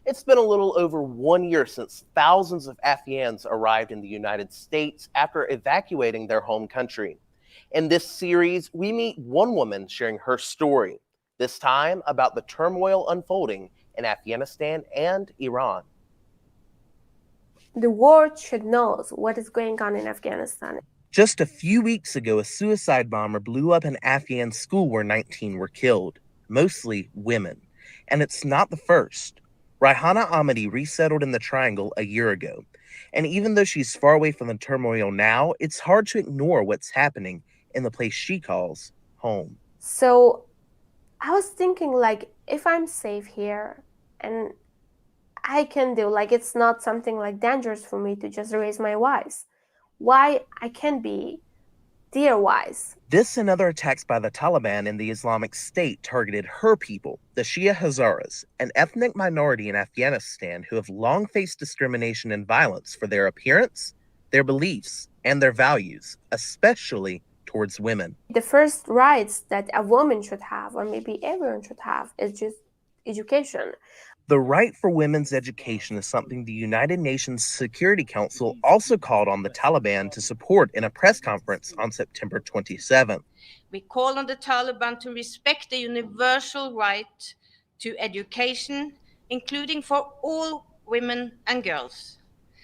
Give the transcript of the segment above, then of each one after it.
It's been a little over 1 year since thousands of Afghans arrived in the United States after evacuating their home country. In this series, we meet one woman sharing her story, this time about the turmoil unfolding in Afghanistan and Iran. The world should know what is going on in Afghanistan. Just a few weeks ago, a suicide bomber blew up an Afghan school where 19 were killed, mostly women. And it's not the first. Raihana Ahmadi resettled in the Triangle a year ago. And even though she's far away from the turmoil now, it's hard to ignore what's happening in the place she calls home. So I was thinking, like, if I'm safe here and I can do, like, it's not something like dangerous for me to just raise my voice, why I can't be their wise? This and other attacks by the Taliban and the Islamic State targeted her people, the Shia Hazaras, an ethnic minority in Afghanistan who have long faced discrimination and violence for their appearance, their beliefs, and their values, especially towards women. The first rights that a woman should have, or maybe everyone should have, is just education. The right for women's education is something the United Nations Security Council also called on the Taliban to support in a press conference on September 27th. We call on the Taliban to respect the universal right to education, including for all women and girls.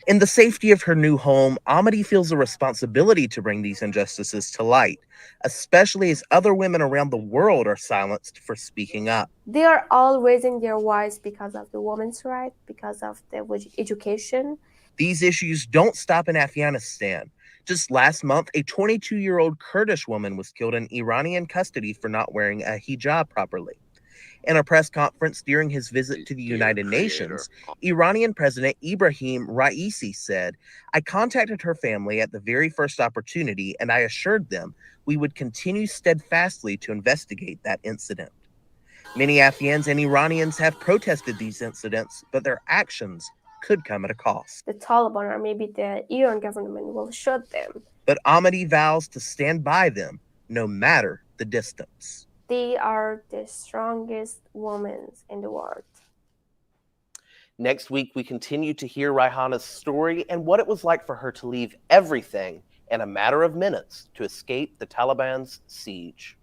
In the safety of her new home, Amity feels a responsibility to bring these injustices to light, especially as other women around the world are silenced for speaking up. They are all raising their voice because of the women's right, because of the education. These issues don't stop in Afghanistan. Just last month, a 22-year-old Kurdish woman was killed in Iranian custody for not wearing a hijab properly. In a press conference during his visit to the United Nations, Iranian President Ibrahim Raisi said, "I contacted her family at the very first opportunity, and I assured them we would continue steadfastly to investigate that incident." Many Afghans and Iranians have protested these incidents, but their actions could come at a cost. The Taliban or maybe the Iran government will shoot them. But Ahmadi vows to stand by them no matter the distance. They are the strongest women in the world. Next week, we continue to hear Raihana's story and what it was like for her to leave everything in a matter of minutes to escape the Taliban's siege.